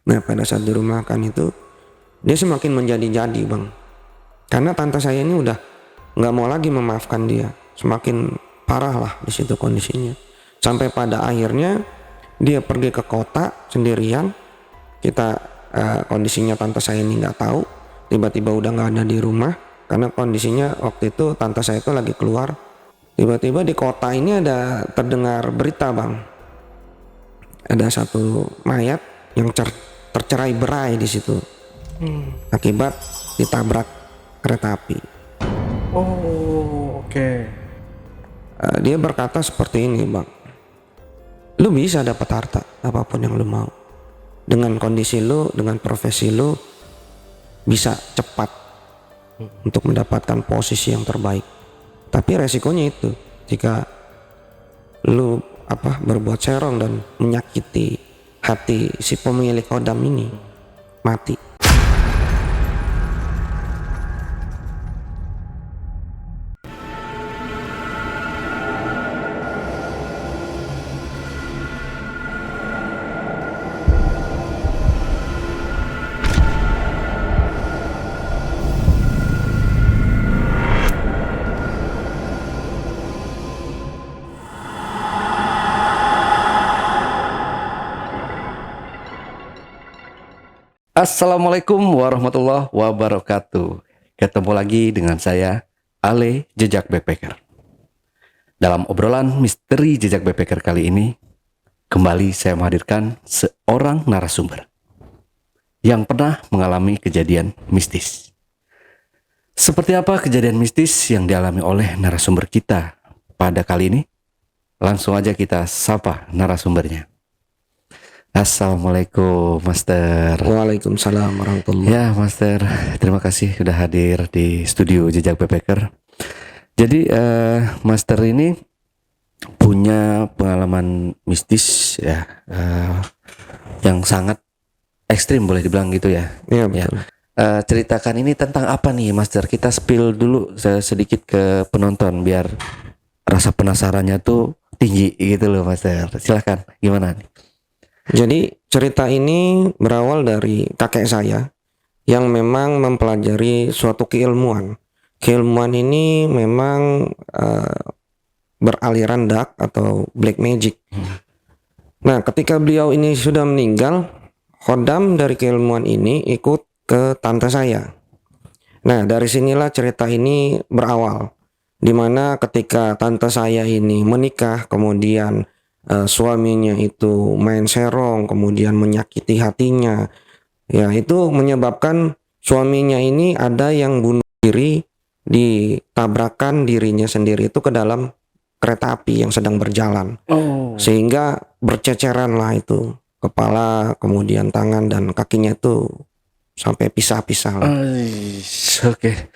Nah pada saat dirumahkan itu dia semakin menjadi-jadi bang, karena tante saya ini udah nggak mau lagi memaafkan dia, semakin parah lah di situ kondisinya, sampai pada akhirnya dia pergi ke kota sendirian. Kita kondisinya tante saya ini nggak tahu, tiba-tiba udah nggak ada di rumah karena kondisinya waktu itu tante saya itu lagi keluar. Tiba-tiba di kota ini ada terdengar berita bang, ada satu mayat yang tercerai berai di situ akibat ditabrak kereta api. Oh, oke. Dia berkata seperti ini bang, lu bisa dapat harta apapun yang lu mau, dengan kondisi lu, dengan profesi lu bisa cepat untuk mendapatkan posisi yang terbaik. Tapi resikonya itu jika lu berbuat serong dan menyakiti hati si pemilik hodam ini, mati. Assalamualaikum warahmatullahi wabarakatuh. Ketemu lagi dengan saya, Ale Jejak Backpacker. Dalam obrolan misteri Jejak Backpacker kali ini, kembali saya menghadirkan seorang narasumber yang pernah mengalami kejadian mistis. Seperti apa kejadian mistis yang dialami oleh narasumber kita pada kali ini? Langsung aja kita sapa narasumbernya. Assalamualaikum Master. Waalaikumsalam warahmatullahi. Ya Master, terima kasih sudah hadir di studio Jejak Backpacker. Jadi Master ini punya pengalaman mistis ya, yang sangat ekstrim boleh dibilang gitu ya. Iya betul. Ceritakan ini tentang apa nih Master? Kita spill dulu sedikit ke penonton biar rasa penasarannya tuh tinggi gitu loh Master. Silahkan, gimana nih? Jadi cerita ini berawal dari kakek saya yang memang mempelajari suatu keilmuan. Keilmuan ini memang beraliran dark atau black magic. Nah, ketika beliau ini sudah meninggal, khodam dari keilmuan ini ikut ke tante saya. Nah, dari sinilah cerita ini berawal, dimana ketika tante saya ini menikah, kemudian suaminya itu main serong, kemudian menyakiti hatinya, ya itu menyebabkan suaminya ini ada yang bunuh diri, ditabrakan dirinya sendiri itu ke dalam kereta api yang sedang berjalan. Sehingga berceceran lah itu kepala, kemudian tangan dan kakinya itu sampai pisah-pisah lah. Oke.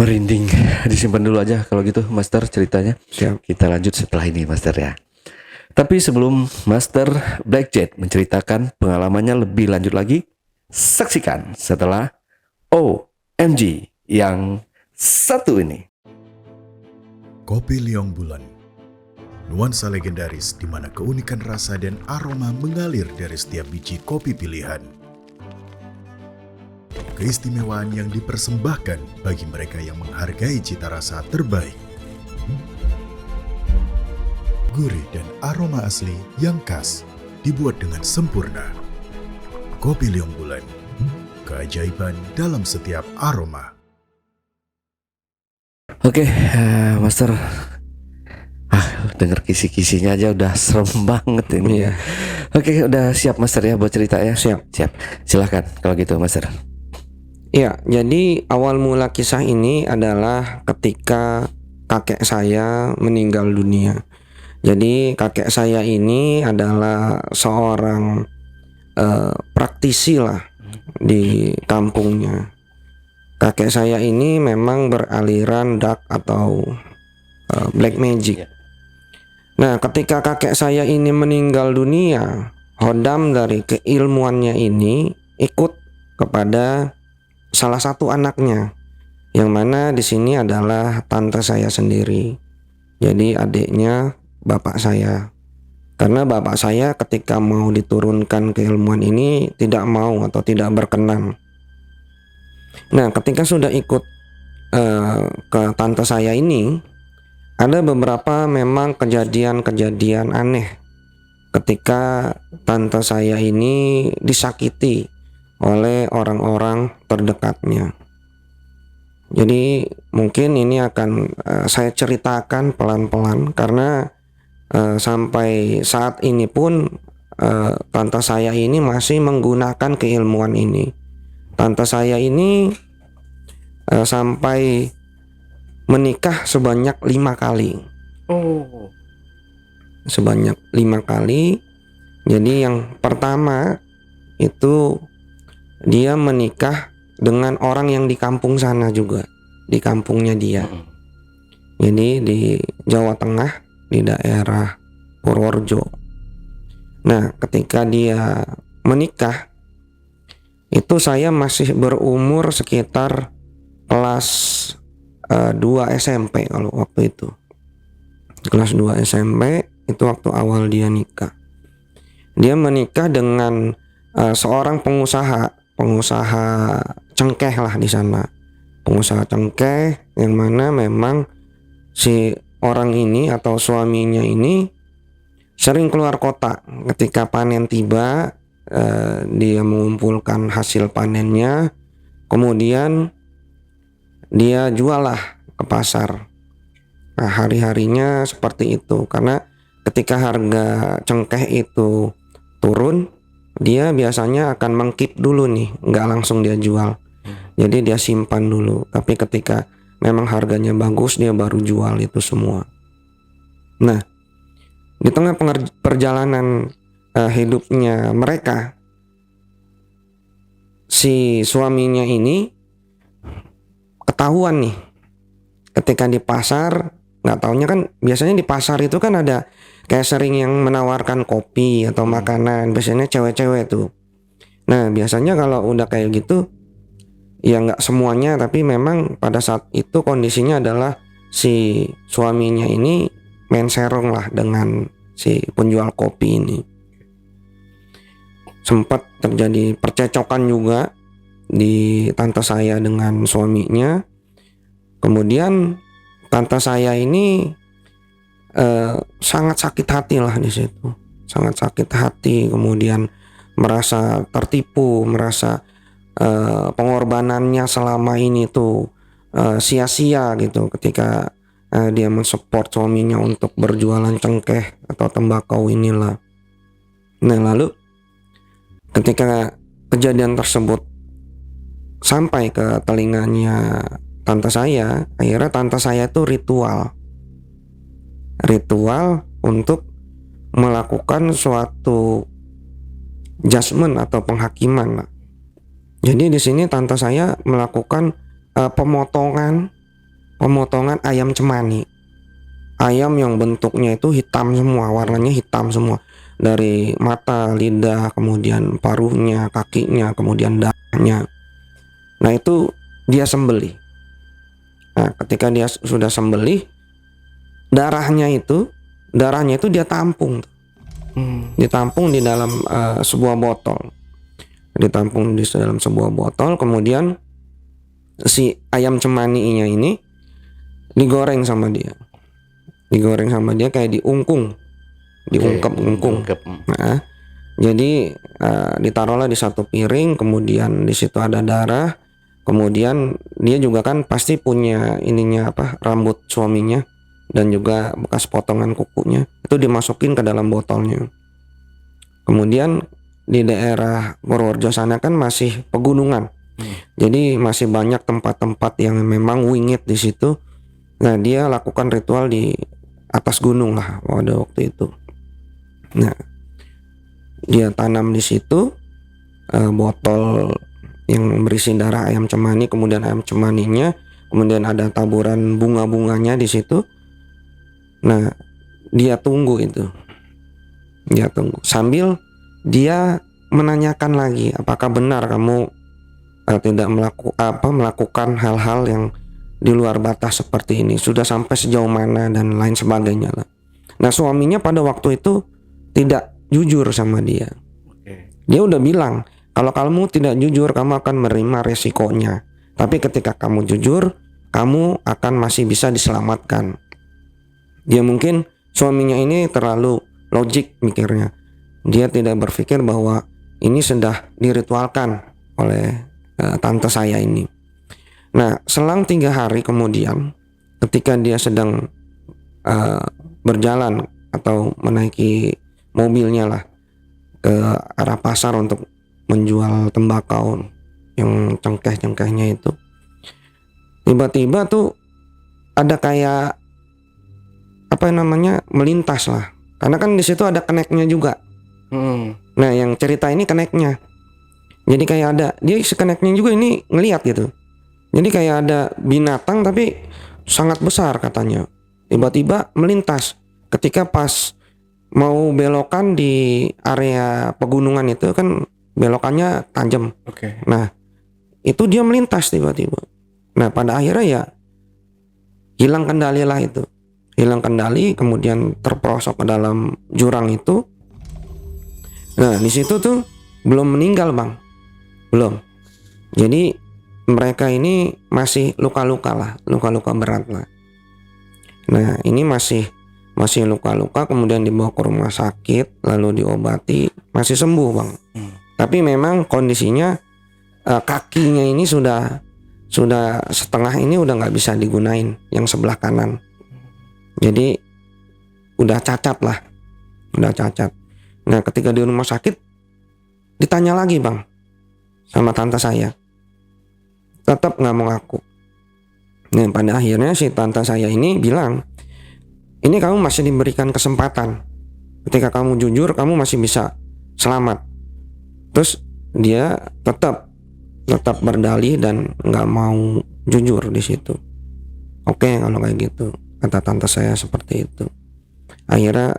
Merinding. Disimpan dulu aja kalau gitu Master ceritanya. Siap. Kita lanjut setelah ini Master ya. Tapi sebelum Master Blackjet menceritakan pengalamannya lebih lanjut lagi, saksikan setelah OMG yang satu ini. Kopi Liong Bulan, nuansa legendaris di mana keunikan rasa dan aroma mengalir dari setiap biji kopi pilihan. Keistimewaan yang dipersembahkan bagi mereka yang menghargai cita rasa terbaik. Gurih dan aroma asli yang khas dibuat dengan sempurna. Kopi Liong Bulan, keajaiban dalam setiap aroma. Oke, Master. Dengar kisi-kisinya aja udah serem banget ini. Iya. Oke, udah siap Master ya buat cerita ya? Siap. Silahkan kalau gitu Master. Ya, jadi awal mula kisah ini adalah ketika kakek saya meninggal dunia. Jadi kakek saya ini adalah seorang praktisi lah di kampungnya. Kakek saya ini memang beraliran dark atau black magic. Nah, ketika kakek saya ini meninggal dunia, hodam dari keilmuannya ini ikut kepada salah satu anaknya, yang mana di sini adalah tante saya sendiri. Jadi adiknya bapak saya. Karena bapak saya ketika mau diturunkan keilmuan ini tidak mau atau tidak berkenan. Nah, ketika sudah ikut ke tante saya ini, ada beberapa memang kejadian-kejadian aneh ketika tante saya ini disakiti oleh orang-orang terdekatnya. Jadi mungkin ini akan saya ceritakan pelan-pelan karena sampai saat ini pun tante saya ini masih menggunakan keilmuan ini. Tante saya ini sampai menikah sebanyak 5 kali. Oh. Sebanyak 5 kali. Jadi yang pertama itu dia menikah dengan orang yang di kampung sana juga, di kampungnya dia. Jadi di Jawa Tengah, di daerah Purworejo. Nah, ketika dia menikah, itu saya masih berumur sekitar kelas 2 SMP kalau waktu itu. Kelas 2 SMP itu waktu awal dia nikah. Dia menikah dengan seorang pengusaha cengkeh lah di sana. Pengusaha cengkeh yang mana memang si orang ini atau suaminya ini sering keluar kota. Ketika panen tiba, dia mengumpulkan hasil panennya, kemudian dia jual lah ke pasar. Nah, hari-harinya seperti itu karena ketika harga cengkeh itu turun, dia biasanya akan mengkeep dulu nih, nggak langsung dia jual. Jadi dia simpan dulu. Tapi ketika memang harganya bagus, dia baru jual itu semua. Nah, di tengah perjalanan hidupnya mereka, si suaminya ini ketahuan nih. Ketika di pasar, nggak taunya kan biasanya di pasar itu kan ada catering yang menawarkan kopi atau makanan, biasanya cewek-cewek tuh. Nah, biasanya kalau udah kayak gitu, ya nggak semuanya, tapi memang pada saat itu kondisinya adalah si suaminya ini main serong lah dengan si penjual kopi ini. Sempat terjadi percecokan juga di tante saya dengan suaminya. Kemudian tante saya ini sangat sakit hati lah di situ, sangat sakit hati, kemudian merasa tertipu, merasa pengorbanannya selama ini tuh sia-sia gitu ketika dia mensupport suaminya untuk berjualan cengkeh atau tembakau inilah. Nah, lalu ketika kejadian tersebut sampai ke telinganya tante saya, akhirnya tante saya tuh ritual untuk melakukan suatu judgment atau penghakiman. Jadi di sini tante saya melakukan pemotongan ayam cemani. Ayam yang bentuknya itu hitam semua, warnanya hitam semua. Dari mata, lidah, kemudian paruhnya, kakinya, kemudian darahnya. Nah, itu dia sembelih. Nah, ketika dia sudah sembelih, darahnya itu dia tampung. Ditampung di dalam sebuah botol. Ditampung di dalam sebuah botol, kemudian si ayam cemaninya ini digoreng sama dia. Digoreng sama dia kayak diungkung. Diungkep-ungkung. Nah, jadi ditaruhlah di satu piring, kemudian di situ ada darah. Kemudian dia juga kan pasti punya ininya rambut suaminya dan juga bekas potongan kukunya. Itu dimasukin ke dalam botolnya. Kemudian di daerah Purworejo sana kan masih pegunungan. Jadi masih banyak tempat-tempat yang memang wingit di situ. Nah, dia lakukan ritual di atas gunung lah pada waktu itu. Nah, dia tanam di situ botol yang berisi darah ayam cemani, kemudian ayam cemaninya, kemudian ada taburan bunga-bunganya di situ. Nah, dia tunggu itu. Dia tunggu sambil dia menanyakan lagi, apakah benar kamu tidak melakukan hal-hal yang di luar batas seperti ini, sudah sampai sejauh mana dan lain sebagainya lah. Nah, suaminya pada waktu itu tidak jujur sama dia. Oke. Dia udah bilang, kalau kamu tidak jujur, kamu akan menerima resikonya. Tapi ketika kamu jujur, kamu akan masih bisa diselamatkan. Dia mungkin suaminya ini terlalu logik mikirnya. Dia tidak berpikir bahwa ini sudah diritualkan oleh tante saya ini. Nah, selang 3 hari kemudian, ketika dia sedang berjalan atau menaiki mobilnya lah ke arah pasar untuk menjual tembakau yang cengkeh-cengkehnya itu, tiba-tiba tuh ada kayak apa namanya, melintas lah, karena kan di situ ada keneknya juga. Nah, yang cerita ini keneknya, jadi kayak ada, dia sekeneknya juga ini ngelihat gitu. Jadi kayak ada binatang tapi sangat besar katanya, tiba-tiba melintas ketika pas mau belokan di area pegunungan itu kan belokannya tajam. Oke. Nah, itu dia melintas tiba-tiba. Nah, pada akhirnya ya hilang kendali lah itu. Hilang kendali, kemudian terperosok ke dalam jurang itu. Nah, di situ tuh belum meninggal, Bang. Belum. Jadi mereka ini masih luka-luka lah, luka-luka berat lah. Nah, ini masih luka-luka, kemudian dibawa ke rumah sakit, lalu diobati, masih sembuh, Bang. Tapi memang kondisinya kakinya ini sudah setengah ini udah nggak bisa digunain, yang sebelah kanan. Jadi udah cacat lah, udah cacat. Nah, ketika di rumah sakit ditanya lagi, Bang, sama tante saya, tetap nggak mau ngaku. Nah, pada akhirnya si tante saya ini bilang, ini kamu masih diberikan kesempatan. Ketika kamu jujur, kamu masih bisa selamat. Terus dia tetap berdalih dan nggak mau jujur di situ. Oke, kalau kayak gitu, kata tante saya seperti itu. Akhirnya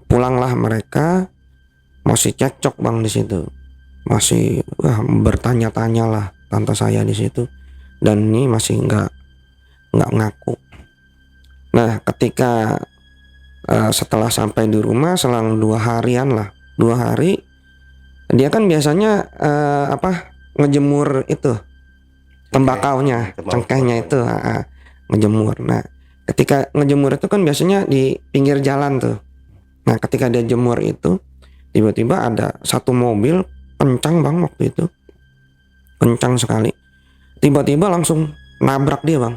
pulanglah mereka, masih cekcok, Bang, di situ. Masih bertanya-tanya lah tante saya di situ, dan ini masih nggak ngaku. Nah, ketika setelah sampai di rumah selang 2 harian lah, 2 hari, dia kan biasanya ngejemur itu tembakaunya, cengkehnya itu, ngejemur. Nah, ketika ngejemur itu kan biasanya di pinggir jalan tuh. Nah, ketika dia jemur itu, tiba-tiba ada satu mobil kencang, Bang, waktu itu. Kencang sekali. Tiba-tiba langsung nabrak dia, Bang.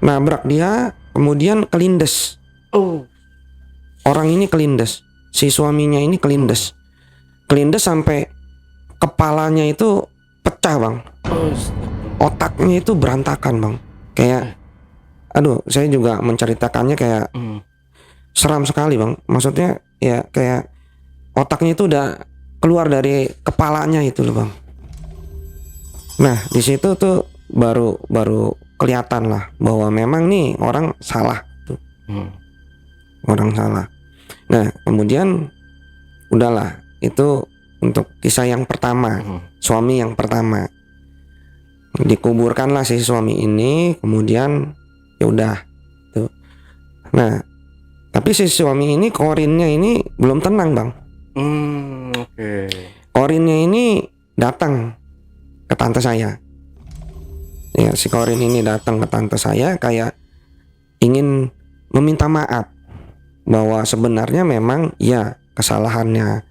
Nabrak dia, kemudian kelindes. Orang ini kelindes. Si suaminya ini kelindes. Kelindes sampai kepalanya itu pecah, Bang. Otaknya itu berantakan, Bang. Kayak, aduh, saya juga menceritakannya kayak seram sekali, Bang. Maksudnya ya kayak otaknya itu udah keluar dari kepalanya itu loh, Bang. Nah, di situ tuh baru kelihatan lah bahwa memang nih orang salah tuh. Orang salah. Nah, kemudian udahlah, itu untuk kisah yang pertama, suami yang pertama. Dikuburkanlah si suami ini, kemudian ya udah tuh. Nah, tapi si suami ini, korinnya ini belum tenang, Bang. Oke. Korinnya ini datang ke tante saya. Ya, si korin ini datang ke tante saya kayak ingin meminta maaf bahwa sebenarnya memang ya kesalahannya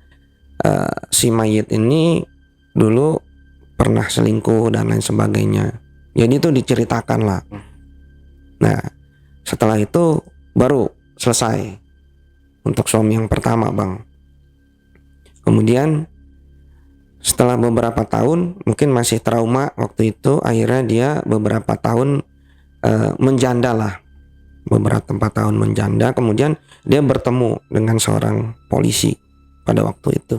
si mayit ini dulu pernah selingkuh dan lain sebagainya. Jadi itu diceritakan lah. Nah, setelah itu baru selesai untuk suami yang pertama, Bang. Kemudian setelah beberapa tahun, mungkin masih trauma waktu itu, akhirnya dia beberapa tahun menjanda lah, beberapa tahun menjanda. Kemudian dia bertemu dengan seorang polisi pada waktu itu.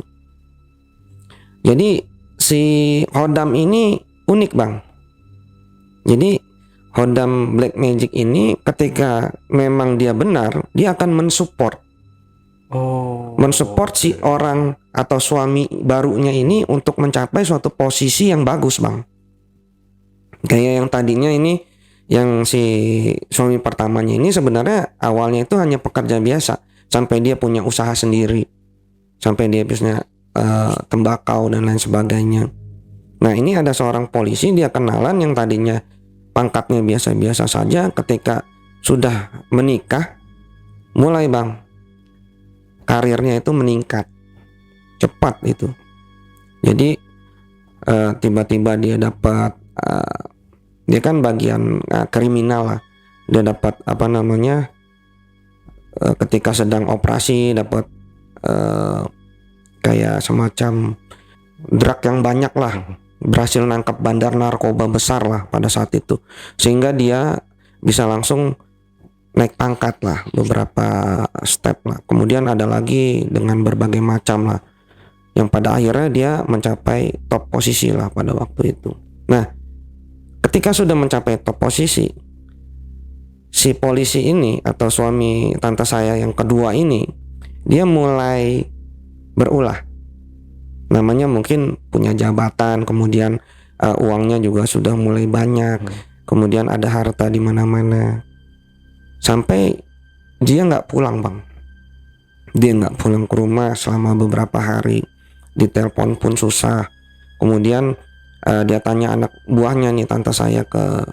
Jadi si Hodam ini unik, Bang. Jadi Hodam Black Magic ini ketika memang dia benar, dia akan mensupport si orang atau suami barunya ini untuk mencapai suatu posisi yang bagus, Bang. Kayak yang tadinya ini, yang si suami pertamanya ini sebenarnya awalnya itu hanya pekerja biasa, sampai dia punya usaha sendiri, sampai dia punya tembakau dan lain sebagainya. Nah, ini ada seorang polisi, dia kenalan yang tadinya pangkatnya biasa-biasa saja, ketika sudah menikah mulai bang karirnya itu meningkat cepat itu. Jadi tiba-tiba dia dapat dia kan bagian kriminal lah, dia dapat ketika sedang operasi dapat kayak semacam drug yang banyak lah, berhasil nangkap bandar narkoba besar lah pada saat itu, sehingga dia bisa langsung naik pangkat lah, beberapa step lah. Kemudian ada lagi dengan berbagai macam lah, yang pada akhirnya dia mencapai top posisi lah pada waktu itu. Nah, ketika sudah mencapai top posisi, si polisi ini atau suami tante saya yang kedua ini, dia mulai berulah. Namanya mungkin punya jabatan, kemudian uangnya juga sudah mulai banyak, kemudian ada harta di mana-mana. Sampai dia nggak pulang bang, dia nggak pulang ke rumah selama beberapa hari. Ditelepon pun susah. Kemudian dia tanya anak buahnya nih, tante saya ke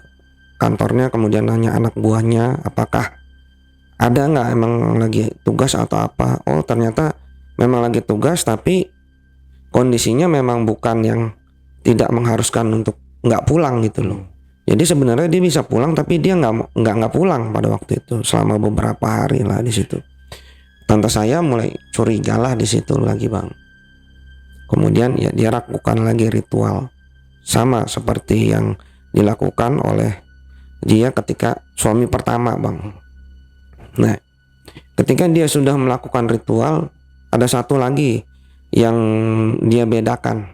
kantornya, kemudian nanya anak buahnya apakah ada nggak emang lagi tugas atau apa. Oh, ternyata memang lagi tugas, tapi kondisinya memang bukan yang tidak mengharuskan untuk nggak pulang gitu loh. Jadi sebenarnya dia bisa pulang, tapi dia nggak pulang pada waktu itu selama beberapa hari lah di situ. Tante saya mulai curiga lah di situ lagi bang. Kemudian ya dia lakukan lagi ritual sama seperti yang dilakukan oleh dia ketika suami pertama bang. Nah, ketika dia sudah melakukan ritual, ada satu lagi yang dia bedakan.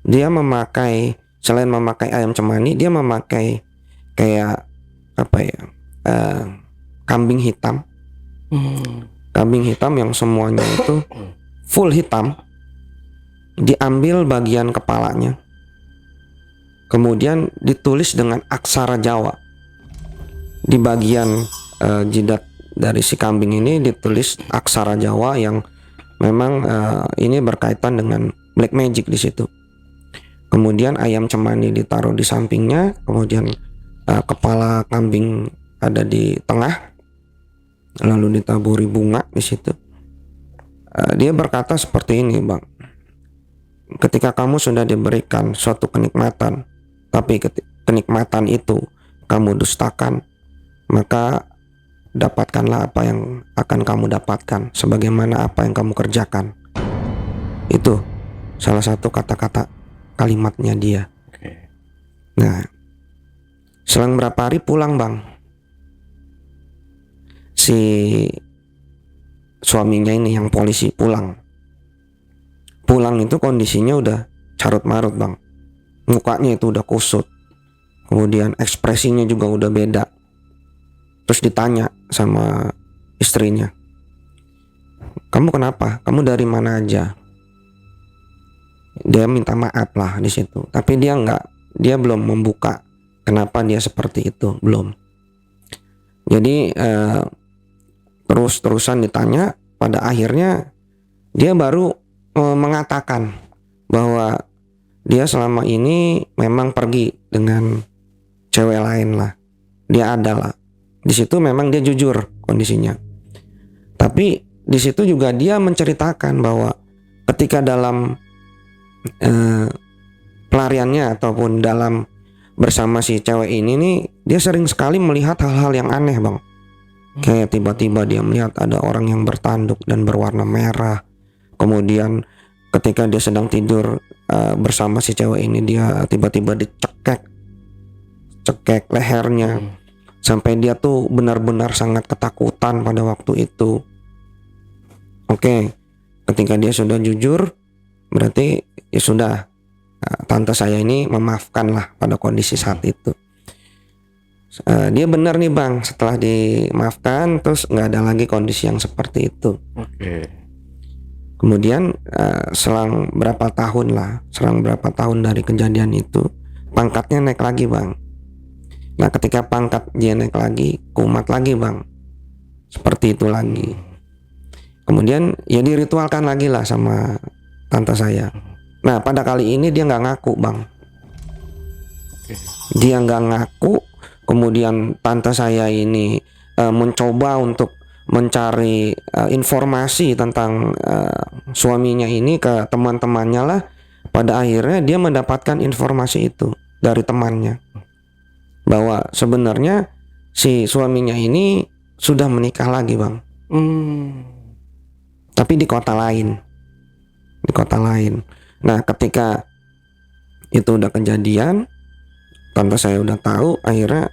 Dia memakai, selain memakai ayam cemani, dia memakai kayak kambing hitam. Kambing hitam yang semuanya itu full hitam. Diambil bagian kepalanya, kemudian ditulis dengan aksara Jawa. Di bagian jidat dari si kambing ini ditulis aksara Jawa yang memang ini berkaitan dengan black magic di situ. Kemudian ayam cemani ditaruh di sampingnya, kemudian kepala kambing ada di tengah, lalu ditaburi bunga di situ. Dia berkata seperti ini bang. Ketika kamu sudah diberikan suatu kenikmatan, tapi kenikmatan itu kamu dustakan, maka dapatkanlah apa yang akan kamu dapatkan sebagaimana apa yang kamu kerjakan. Itu salah satu kata-kata kalimatnya dia. Nah, selang berapa hari pulang bang, si suaminya ini yang polisi pulang itu kondisinya udah carut marut bang, mukanya itu udah kusut, kemudian ekspresinya juga udah beda. Terus ditanya sama istrinya, kamu kenapa? Kamu dari mana aja? Dia minta maaf lah di situ, tapi dia belum membuka kenapa dia seperti itu, belum. Jadi terus-terusan ditanya, pada akhirnya dia baru mengatakan bahwa dia selama ini memang pergi dengan cewek lain lah, dia adalah di situ, memang dia jujur kondisinya. Tapi di situ juga dia menceritakan bahwa ketika dalam pelariannya ataupun dalam bersama si cewek ini nih, dia sering sekali melihat hal-hal yang aneh bang. Kayak tiba-tiba dia melihat ada orang yang bertanduk dan berwarna merah. Kemudian ketika dia sedang tidur bersama si cewek ini, dia tiba-tiba dicekek lehernya, sampai dia tuh benar-benar sangat ketakutan pada waktu itu. Oke, ketika dia sudah jujur, berarti ya sudah, tante saya ini memaafkan lah pada kondisi saat itu. Dia benar nih bang, setelah dimaafkan terus nggak ada lagi kondisi yang seperti itu. Kemudian selang berapa tahun dari kejadian itu, pangkatnya naik lagi bang. Nah, ketika pangkat dia naik lagi, kumat lagi bang, seperti itu lagi. Kemudian ya diritualkan lagi lah sama tante saya. Nah pada kali ini dia nggak ngaku bang. Oke. Dia nggak ngaku. Kemudian tante saya ini mencoba untuk mencari informasi tentang suaminya ini ke teman-temannya lah. Pada akhirnya dia mendapatkan informasi itu dari temannya bahwa sebenarnya si suaminya ini sudah menikah lagi bang. Tapi di kota lain. Di kota lain. Nah ketika itu udah kejadian, tante saya udah tahu, akhirnya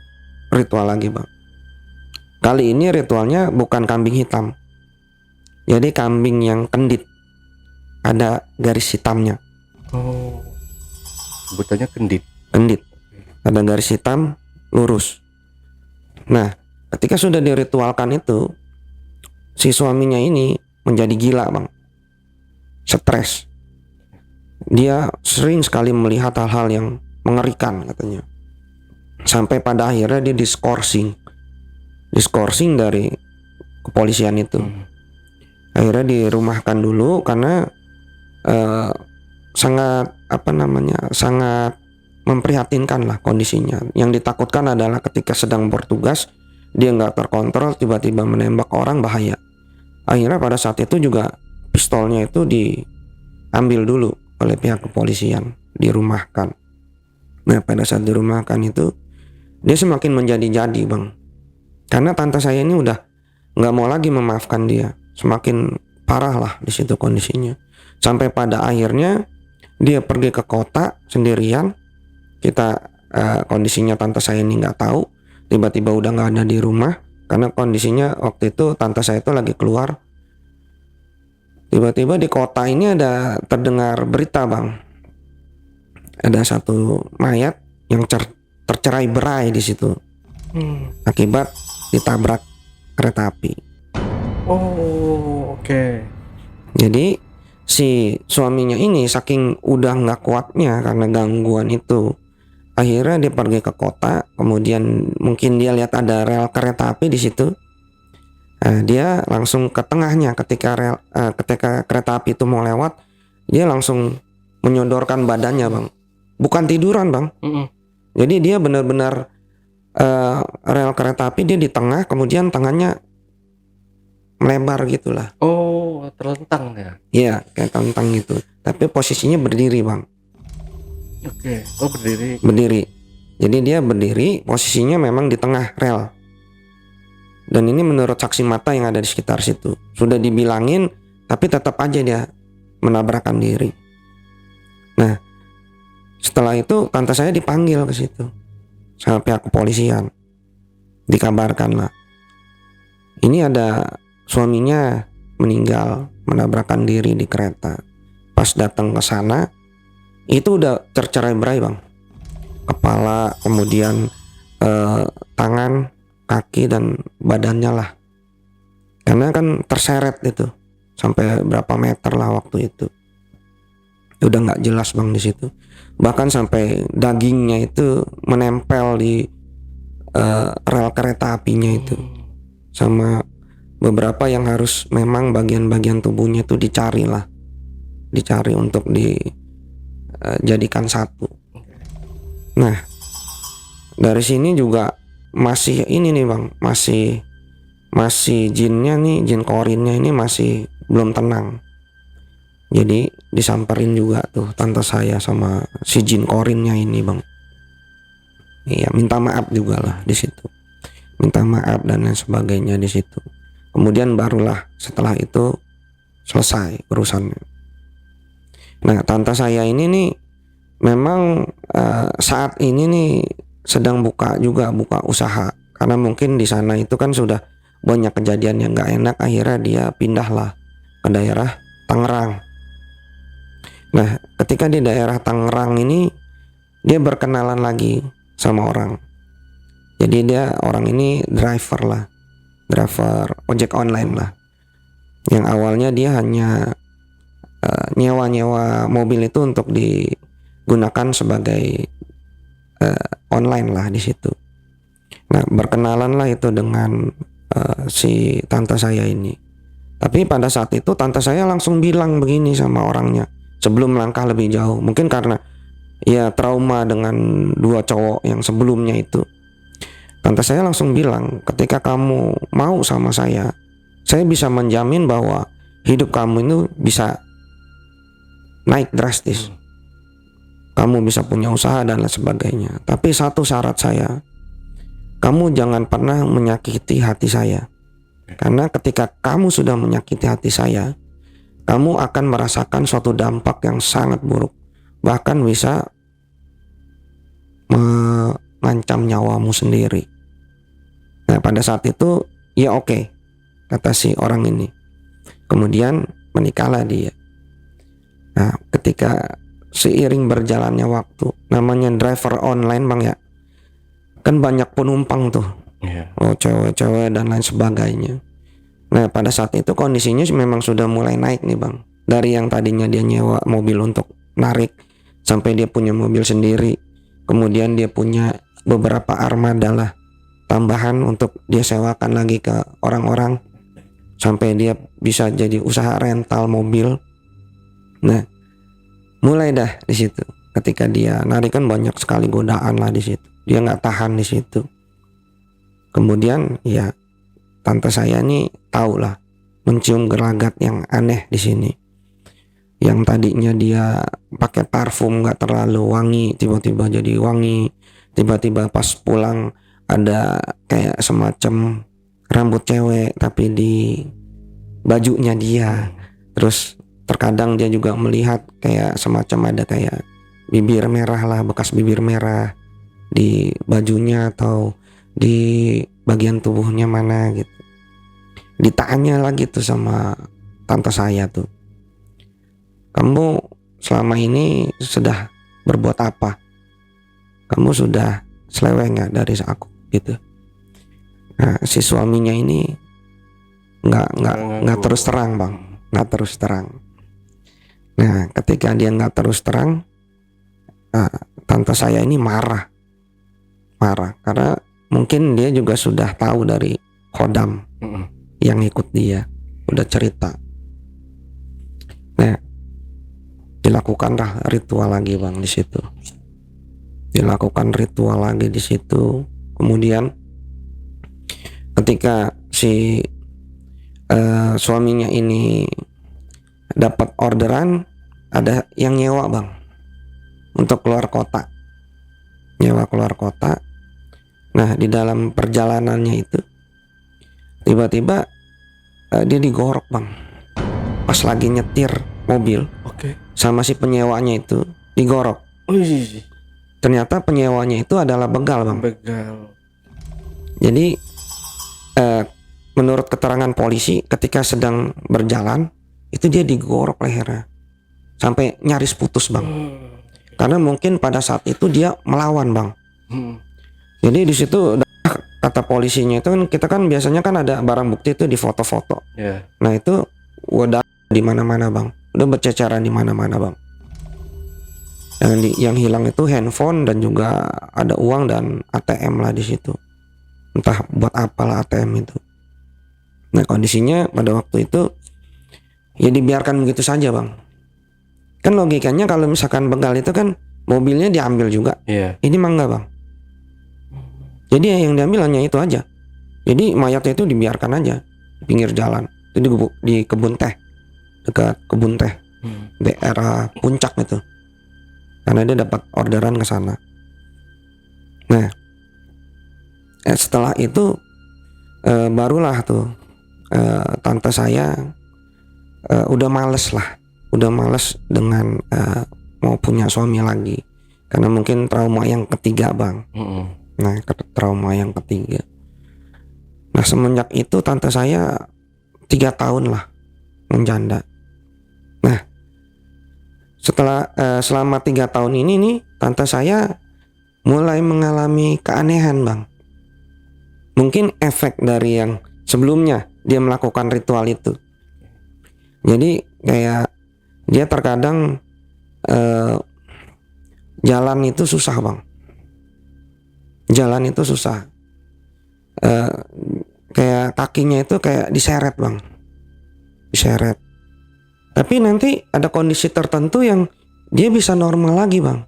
ritual lagi bang. Kali ini ritualnya bukan kambing hitam. Jadi kambing yang kendit, ada garis hitamnya. Oh, sebutannya kendit. Kendit, ada garis hitam lurus. Nah ketika sudah diritualkan itu, si suaminya ini menjadi gila bang, stres. Dia sering sekali melihat hal-hal yang mengerikan katanya. Sampai pada akhirnya dia diskorsing dari kepolisian itu. Akhirnya dirumahkan dulu karena sangat sangat memprihatinkan lah kondisinya. Yang ditakutkan adalah ketika sedang bertugas dia nggak terkontrol, tiba-tiba menembak orang, bahaya. Akhirnya pada saat itu juga pistolnya itu diambil dulu oleh pihak kepolisian, dirumahkan. Nah pada saat dirumahkan itu dia semakin menjadi-jadi bang, karena tante saya ini udah nggak mau lagi memaafkan dia. Semakin parah lah di situ kondisinya. Sampai pada akhirnya dia pergi ke kota sendirian. Kita kondisinya tante saya ini nggak tahu. Tiba-tiba udah nggak ada di rumah karena kondisinya waktu itu tante saya itu lagi keluar. Tiba-tiba di kota ini ada terdengar berita bang. Ada satu mayat yang tercerai berai di situ akibat ditabrak kereta api. Oh, oke. Jadi si suaminya ini saking udah nggak kuatnya karena gangguan itu, akhirnya dia pergi ke kota. Kemudian mungkin dia lihat ada rel kereta api di situ. Dia langsung ke tengahnya ketika kereta api itu mau lewat, dia langsung menyodorkan badannya bang. Bukan tiduran bang. Jadi dia benar-benar rel kereta api dia di tengah, kemudian tangannya melebar gitulah. Oh, terlentang ya. Iya, kayak telentang gitu. Tapi posisinya berdiri bang. Oke. Oh, berdiri. Berdiri. Jadi dia berdiri, posisinya memang di tengah rel. Dan ini menurut saksi mata yang ada di sekitar situ. Sudah dibilangin, tapi tetap aja dia menabrakkan diri. Nah, setelah itu tante saya dipanggil ke situ sama pihak kepolisian. Dikabarkan lah, ini ada suaminya meninggal menabrakkan diri di kereta. Pas datang ke sana, itu udah tercerai-berai bang. Kepala, kemudian tangan, kaki dan badannya lah. Karena kan terseret itu sampai berapa meter lah waktu itu. Udah nggak jelas bang di situ. Bahkan sampai dagingnya itu menempel di rel kereta apinya itu. Sama beberapa yang harus memang bagian-bagian tubuhnya itu dicari untuk dijadikan satu. Nah dari sini juga masih ini nih bang, masih jinnya nih, jin korinnya ini masih belum tenang. Jadi disamperin juga tuh tante saya sama si jin korinnya ini bang. Iya, minta maaf juga lah di situ. Minta maaf dan lain sebagainya di situ. Kemudian barulah setelah itu selesai urusannya. Nah, tante saya ini nih memang saat ini nih sedang buka usaha. Karena mungkin di sana itu kan sudah banyak kejadian yang gak enak. Akhirnya dia pindahlah ke daerah Tangerang. Nah, ketika di daerah Tangerang ini dia berkenalan lagi sama orang. Jadi dia orang ini driver ojek online lah. Yang awalnya dia hanya nyewa mobil itu untuk digunakan sebagai online lah di situ. Nah, berkenalan lah itu dengan si tante saya ini. Tapi pada saat itu tante saya langsung bilang begini sama orangnya sebelum melangkah lebih jauh. Mungkin karena ya trauma dengan dua cowok yang sebelumnya itu. Tante saya langsung bilang, ketika kamu mau sama saya bisa menjamin bahwa hidup kamu itu bisa naik drastis. Kamu bisa punya usaha dan lain sebagainya. Tapi satu syarat saya, kamu jangan pernah menyakiti hati saya. Karena ketika kamu sudah menyakiti hati saya, kamu akan merasakan suatu dampak yang sangat buruk. Bahkan bisa mengancam nyawamu sendiri. Nah pada saat itu, ya oke, kata si orang ini. Kemudian menikahlah dia. Nah ketika seiring berjalannya waktu, namanya driver online bang ya, kan banyak penumpang tuh, oh cewek-cewek dan lain sebagainya. Nah pada saat itu kondisinya memang sudah mulai naik nih bang, dari yang tadinya dia nyewa mobil untuk narik sampai dia punya mobil sendiri, kemudian dia punya beberapa armada lah tambahan untuk dia sewakan lagi ke orang-orang, sampai dia bisa jadi usaha rental mobil. Nah mulai dah di situ, ketika dia narik kan banyak sekali godaan lah di situ, dia nggak tahan di situ. Kemudian ya tante saya nih tahu lah, mencium gelagat yang aneh di sini. Yang tadinya dia pakai parfum nggak terlalu wangi, tiba-tiba jadi wangi. Tiba-tiba pas pulang ada kayak semacam rambut cewek tapi di bajunya dia. Terus terkadang dia juga melihat kayak semacam ada kayak bibir merah lah, bekas bibir merah di bajunya atau di bagian tubuhnya mana gitu. Ditanya lagi tuh sama tante saya tuh, kamu selama ini sudah berbuat apa? Kamu sudah seleweng nggak dari aku gitu. Nah si suaminya ini nggak terus terang bang, nggak terus terang. Nah ketika dia nggak terus terang, tante saya ini marah karena mungkin dia juga sudah tahu dari khodam yang ikut dia, udah cerita. Nah dilakukanlah ritual lagi bang di situ. Dilakukan ritual lagi di situ. Kemudian ketika si suaminya ini dapat orderan, ada yang nyewa bang untuk keluar kota, nyewa keluar kota. Nah di dalam perjalanannya itu tiba-tiba dia digorok bang, pas lagi nyetir mobil. Sama si penyewanya itu digorok. Ternyata penyewanya itu adalah begal bang. Jadi menurut keterangan polisi, ketika sedang berjalan itu dia digorok lehernya sampai nyaris putus bang. Karena mungkin pada saat itu dia melawan bang. Jadi di situ kata polisinya itu kan, kita kan biasanya kan ada barang bukti itu di foto-foto. Nah itu udah di mana-mana bang, udah berceceran di mana-mana bang. Yang hilang itu handphone dan juga ada uang dan ATM lah di situ. Entah buat apalah ATM itu. Nah kondisinya pada waktu itu ya dibiarkan begitu saja bang. Kan logikanya kalau misalkan begal itu kan mobilnya diambil juga. Ini mah enggak bang. Jadi yang diambil hanya itu aja. Jadi mayatnya itu dibiarkan aja di pinggir jalan. Itu di kebun teh, dekat kebun teh, daerah Puncak itu. Karena dia dapat orderan ke sana. Nah, setelah itu barulah tuh tante saya udah males dengan mau punya suami lagi, karena mungkin trauma yang ketiga bang. Nah trauma yang ketiga. Nah semenjak itu tante saya 3 tahun lah menjanda. Nah setelah selama 3 tahun ini nih tante saya mulai mengalami keanehan bang. Mungkin efek dari yang sebelumnya dia melakukan ritual itu. Jadi kayak dia terkadang jalan itu susah bang. Jalan itu susah. Kayak kakinya itu kayak diseret bang. diseret. Tapi nanti ada kondisi tertentu yang dia bisa normal lagi, Bang.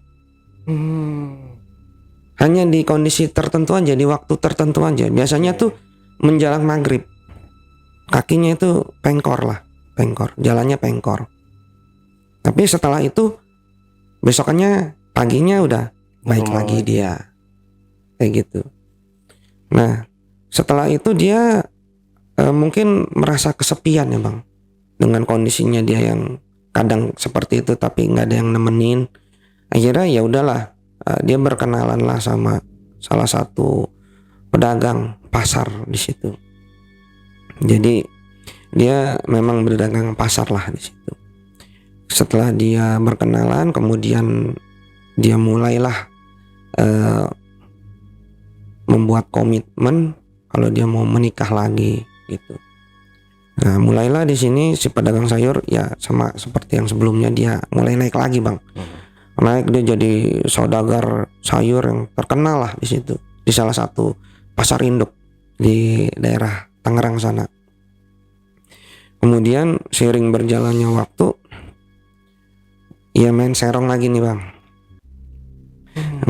Hanya di kondisi tertentu aja, di waktu tertentu aja. Biasanya tuh menjelang maghrib, kakinya itu pengkor lah, pengkor, jalannya pengkor. Tapi setelah itu besokannya paginya udah baik lagi dia, kayak gitu. Nah, setelah itu dia mungkin merasa kesepian ya, Bang, dengan kondisinya dia yang kadang seperti itu tapi nggak ada yang nemenin. Akhirnya ya udahlah, dia berkenalan lah sama salah satu pedagang pasar di situ. Jadi dia memang berdagang pasar lah di situ. Setelah dia berkenalan, kemudian dia mulailah membuat komitmen kalau dia mau menikah lagi gitu. Nah, mulailah di sini si pedagang sayur ya sama seperti yang sebelumnya, dia mulai naik lagi, Bang. Naik, dia jadi saudagar sayur yang terkenal lah di situ, di salah satu pasar induk di daerah Tangerang sana. Kemudian seiring berjalannya waktu, ya main serong lagi nih, Bang.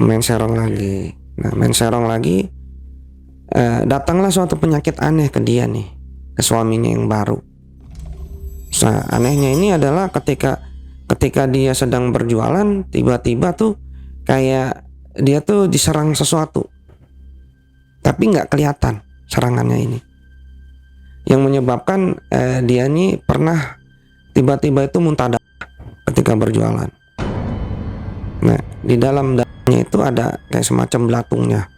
Main serong lagi. Nah, main serong lagi, datanglah suatu penyakit aneh ke dia nih, ke suaminya yang baru. Nah, anehnya ini adalah ketika dia sedang berjualan, tiba-tiba tuh kayak dia tuh diserang sesuatu, tapi nggak kelihatan serangannya ini. Yang menyebabkan dia nih pernah tiba-tiba itu muntah darah ketika berjualan. Nah, di dalam darahnya itu ada kayak semacam belatungnya.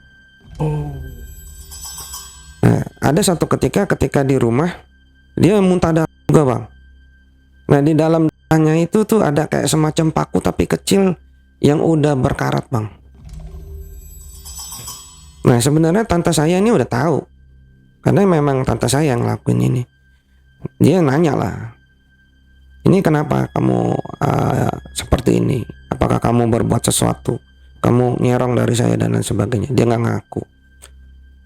Nah, ada satu ketika di rumah dia muntah darah juga, Bang. Nah, di dalam darahnya itu tuh ada kayak semacam paku tapi kecil yang udah berkarat, Bang. Nah, sebenarnya tante saya ini udah tahu, karena memang tante saya yang ngelakuin ini. Dia nanya lah, ini kenapa kamu seperti ini? Apakah kamu berbuat sesuatu? Kamu nyerong dari saya dan lain sebagainya. Dia nggak ngaku.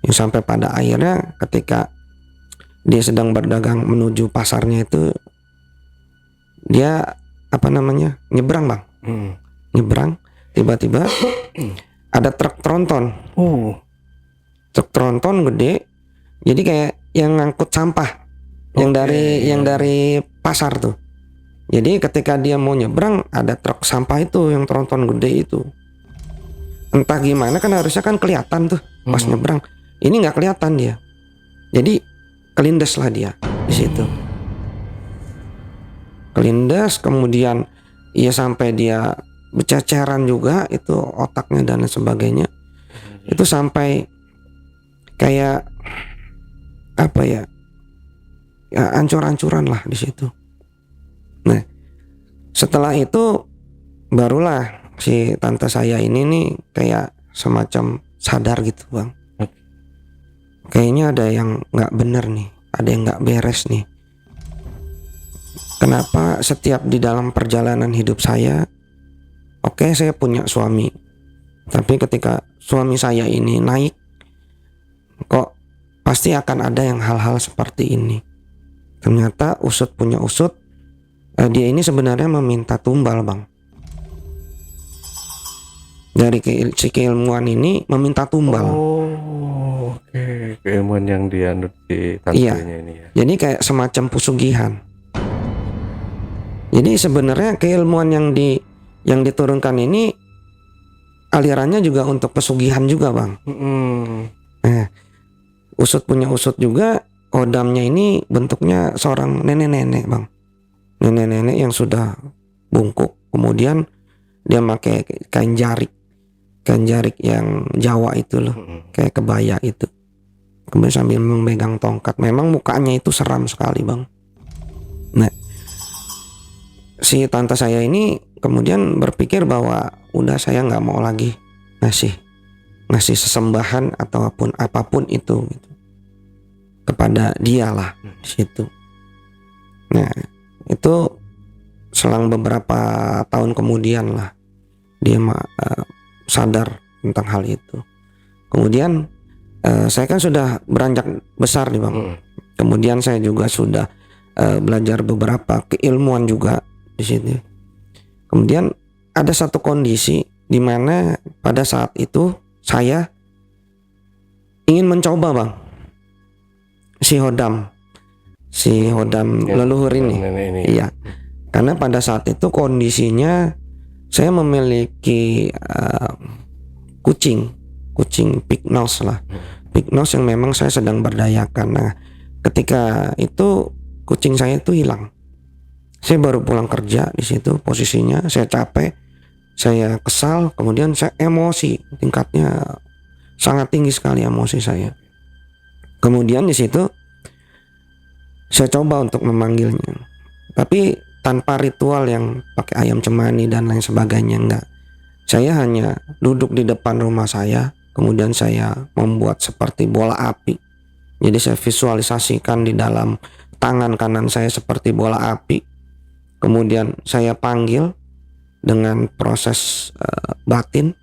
Yang sampai pada akhirnya ketika dia sedang berdagang menuju pasarnya itu, dia nyebrang, Bang. Nyebrang, tiba-tiba ada truk tronton. Truk tronton gede, jadi kayak yang ngangkut sampah, yang dari pasar tuh. Jadi ketika dia mau nyebrang, ada truk sampah itu yang tronton gede itu. Entah gimana, kan harusnya kan kelihatan tuh pas nyebrang. Ini nggak kelihatan dia. Jadi kelindes lah dia di situ. Kelindes, kemudian ia sampai dia bececeran juga itu otaknya dan lain sebagainya. Itu sampai kayak apa ya ancur-ancuran lah di situ. Nah, setelah itu barulah si tante saya ini nih kayak semacam sadar gitu, Bang. Kayaknya ada yang nggak bener nih, ada yang nggak beres nih. Kenapa setiap di dalam perjalanan hidup saya, oke, saya punya suami, tapi ketika suami saya ini naik, kok pasti akan ada yang hal-hal seperti ini. Ternyata usut punya usut, dia ini sebenarnya meminta tumbal, Bang. Dari si keilmuan ini meminta tumbal. Oke. Keilmuan yang dianut di tantenya ini ya. Jadi kayak semacam pesugihan. Jadi sebenarnya keilmuan yang diturunkan ini alirannya juga untuk pesugihan juga, Bang. Nah, usut punya usut juga, kodamnya ini bentuknya seorang nenek-nenek, Bang. Nenek-nenek yang sudah bungkuk, kemudian dia pakai kain jarik yang Jawa itu loh, kayak kebaya itu. Kemudian sambil memegang tongkat. Memang mukanya itu seram sekali, Bang. Nah, si tante saya ini kemudian berpikir bahwa udah, saya nggak mau lagi ngasih sesembahan ataupun apapun itu gitu, kepada dia lah di situ. Nah, itu selang beberapa tahun kemudian lah dia sadar tentang hal itu. Kemudian saya kan sudah beranjak besar nih, Bang. Kemudian saya juga sudah belajar beberapa keilmuan juga di situ. Kemudian ada satu kondisi di mana pada saat itu saya ingin mencoba bang si Hodam Ya, leluhur ini. nenek ini. Iya, karena pada saat itu kondisinya saya memiliki kucing pig nose lah, pig nose yang memang saya sedang berdayakan. Nah, ketika itu kucing saya itu hilang. Saya baru pulang kerja di situ, posisinya saya capek, saya kesal, kemudian saya emosi, tingkatnya sangat tinggi sekali emosi saya. Kemudian di situ saya coba untuk memanggilnya, tapi tanpa ritual yang pakai ayam cemani dan lain sebagainya, enggak. Saya hanya duduk di depan rumah saya, kemudian saya membuat seperti bola api. Jadi saya visualisasikan di dalam tangan kanan saya seperti bola api. Kemudian saya panggil dengan proses batin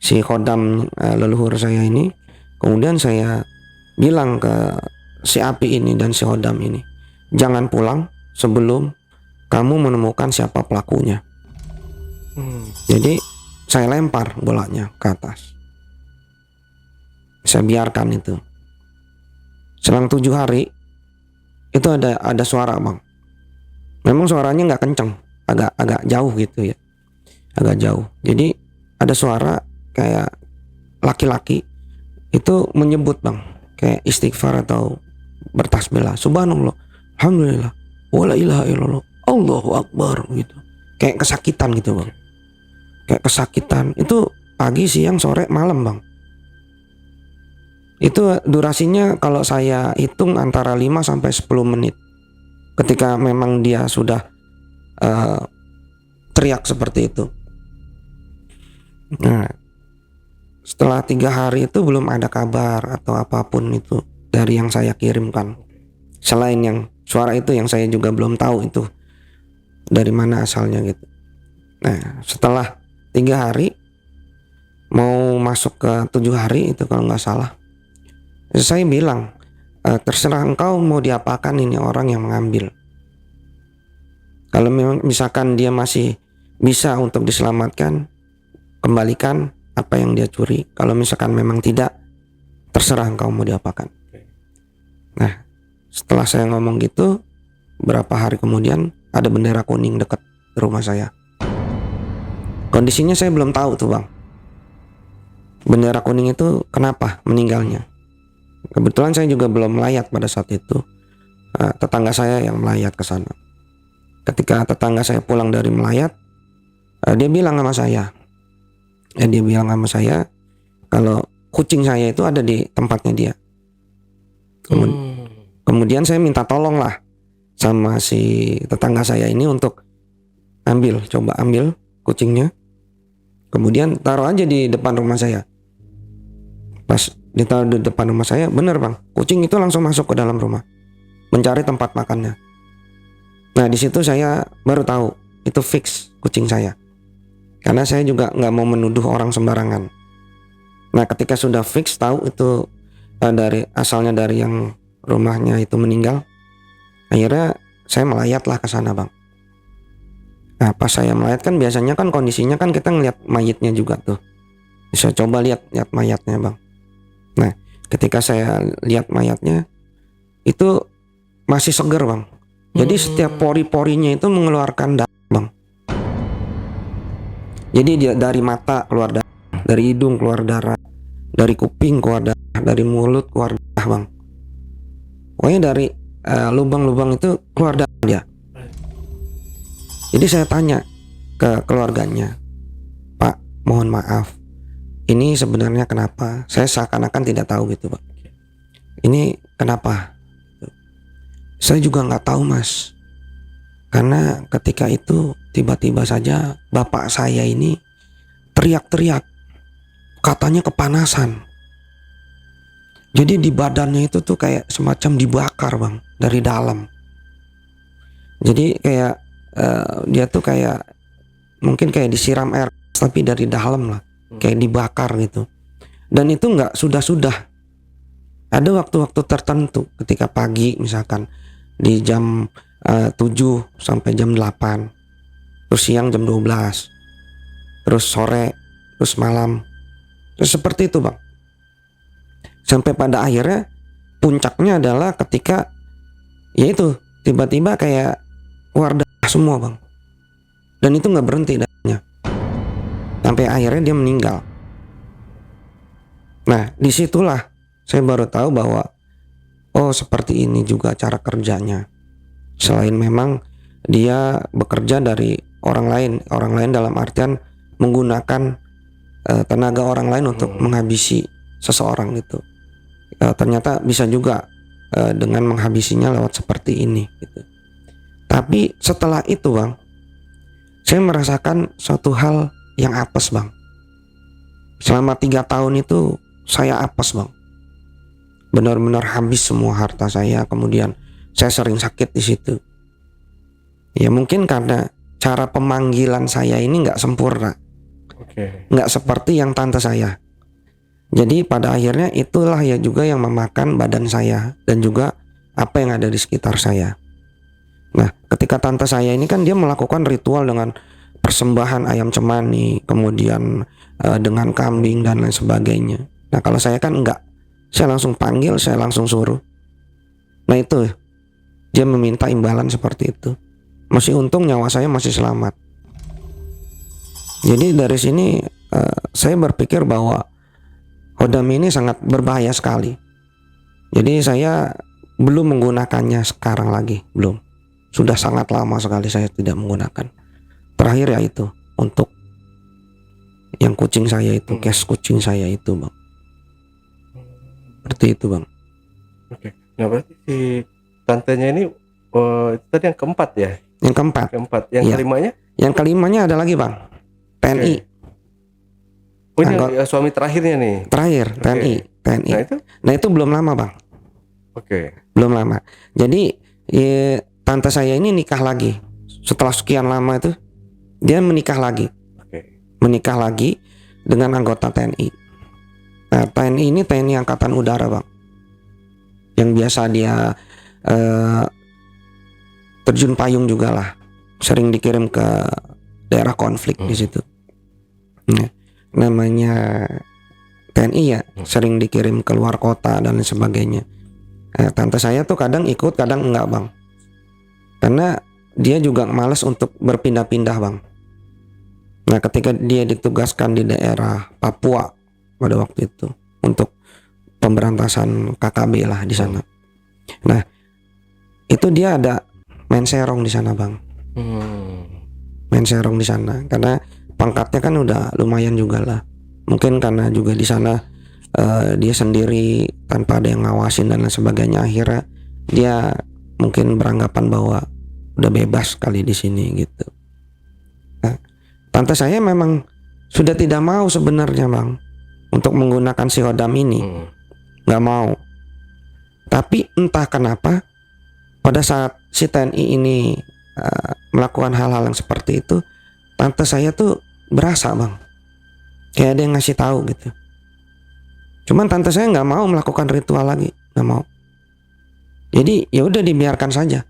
si Hodam leluhur saya ini. Kemudian saya bilang ke si api ini dan si Hodam ini, jangan pulang sebelum kamu menemukan siapa pelakunya. Jadi saya lempar bolanya ke atas. Saya biarkan itu. Selang 7 hari itu ada suara bang. Memang suaranya nggak kenceng, agak jauh gitu ya, agak jauh. Jadi ada suara kayak laki-laki itu menyebut bang, kayak istighfar atau bertasbihlah, subhanallah, alhamdulillah, wala ilaha illallah, Allahu akbar gitu. Kayak kesakitan gitu bang, kayak kesakitan. Itu pagi, siang, sore, malam bang. Itu durasinya kalau saya hitung antara 5 sampai 10 menit. Ketika memang dia sudah teriak seperti itu. Nah, setelah 3 hari itu belum ada kabar atau apapun itu dari yang saya kirimkan. Selain yang suara itu yang saya juga belum tahu itu dari mana asalnya gitu. Nah, setelah 3 hari mau masuk ke 7 hari itu kalau nggak salah, saya bilang, terserah engkau mau diapakan ini orang yang mengambil. Kalau memang misalkan dia masih bisa untuk diselamatkan, kembalikan apa yang dia curi. Kalau misalkan memang tidak, terserah engkau mau diapakan. Nah, setelah saya ngomong gitu, berapa hari kemudian ada bendera kuning dekat rumah saya. Kondisinya saya belum tahu tuh bang, bendera kuning itu kenapa meninggalnya. Kebetulan saya juga belum melayat pada saat itu. Tetangga saya yang melayat ke sana. Ketika tetangga saya pulang dari melayat, dia bilang sama saya, kalau kucing saya itu ada di tempatnya dia. Kemudian saya minta tolong lah sama si tetangga saya ini untuk coba ambil kucingnya, kemudian taruh aja di depan rumah saya. Pas ditaruh di depan rumah saya, bener bang, kucing itu langsung masuk ke dalam rumah mencari tempat makannya. Nah di situ saya baru tahu itu fix kucing saya, karena saya juga nggak mau menuduh orang sembarangan. Nah ketika sudah fix tahu itu dari asalnya dari yang rumahnya itu meninggal, akhirnya saya melayat lah ke sana bang. Nah pas saya melayat kan biasanya kan kondisinya kan kita ngeliat mayitnya juga tuh, bisa coba lihat mayatnya bang. Nah ketika saya lihat mayatnya itu masih segar bang. Jadi setiap pori-porinya itu mengeluarkan darah bang. Jadi dia dari mata keluar darah, dari hidung keluar darah, dari kuping keluar darah, dari mulut keluar darah bang. Pokoknya dari lubang-lubang itu keluar darah dia. Jadi saya tanya ke keluarganya, Pak mohon maaf, ini sebenarnya kenapa? Saya seakan-akan tidak tahu gitu pak. Ini kenapa? Saya juga nggak tahu mas, karena ketika itu tiba-tiba saja bapak saya ini teriak-teriak, katanya kepanasan. Jadi di badannya itu tuh kayak semacam dibakar bang dari dalam. Jadi kayak dia tuh kayak mungkin kayak disiram air tapi dari dalam lah, kayak dibakar gitu. Dan itu nggak sudah-sudah. Ada waktu-waktu tertentu ketika pagi misalkan di jam 7 sampai jam 8, terus siang jam 12, terus sore, terus malam, terus seperti itu bang. Sampai pada akhirnya puncaknya adalah ketika yaitu tiba-tiba kayak wardah semua bang, dan itu nggak berhenti darahnya sampai akhirnya dia meninggal. Nah disitulah saya baru tahu bahwa oh seperti ini juga cara kerjanya. Selain memang dia bekerja dari orang lain dalam artian menggunakan tenaga orang lain untuk menghabisi seseorang gitu. Ternyata bisa juga dengan menghabisinya lewat seperti ini gitu. Tapi setelah itu bang, saya merasakan suatu hal yang apes bang. Selama 3 tahun itu saya apes bang, benar-benar habis semua harta saya. Kemudian saya sering sakit di situ. Ya mungkin karena cara pemanggilan saya ini nggak sempurna, nggak seperti yang tante saya. Jadi pada akhirnya itulah ya juga yang memakan badan saya dan juga apa yang ada di sekitar saya. Nah ketika tante saya ini kan dia melakukan ritual dengan persembahan ayam cemani, kemudian dengan kambing dan lain sebagainya. Nah kalau saya kan enggak, saya langsung panggil, saya langsung suruh. Nah itu dia meminta imbalan seperti itu. Masih untung nyawa saya masih selamat. Jadi dari sini saya berpikir bahwa hodam ini sangat berbahaya sekali. Jadi saya belum menggunakannya sekarang lagi, belum. Sudah sangat lama sekali saya tidak menggunakan. Terakhir ya itu untuk yang kucing saya itu, case kucing saya itu bang. Seperti itu bang. Oke. Nah berarti si tantenya ini itu tadi yang keempat ya? Yang keempat. Yang Iya. kelimanya? Yang kelimanya ada lagi bang, TNI. Oh ini suami terakhirnya nih. Terakhir TNI. Nah itu belum lama bang. Belum lama. Jadi tante saya ini nikah lagi. Setelah sekian lama itu dia menikah lagi. Menikah lagi dengan anggota TNI. Nah TNI ini TNI Angkatan Udara bang, yang biasa dia terjun payung juga lah, sering dikirim ke daerah konflik di situ. Nah, namanya TNI ya, sering dikirim ke luar kota dan lain sebagainya. Tante saya tuh kadang ikut, kadang enggak bang, karena dia juga malas untuk berpindah-pindah bang. Nah ketika dia ditugaskan di daerah Papua pada waktu itu untuk pemberantasan KKB lah di sana. Nah itu dia ada main serong di sana bang. Main serong di sana karena pangkatnya kan udah lumayan juga lah. Mungkin karena juga di sana dia sendiri tanpa ada yang ngawasin dan lain sebagainya, akhirnya dia mungkin beranggapan bahwa udah bebas kali di sini gitu. Nah, tante saya memang sudah tidak mau sebenarnya bang untuk menggunakan si hodam ini, nggak mau. Tapi entah kenapa pada saat si TNI ini melakukan hal-hal yang seperti itu, tante saya tuh berasa bang, kayak ada yang ngasih tahu gitu. Cuman tante saya nggak mau melakukan ritual lagi, nggak mau. Jadi ya udah dibiarkan saja.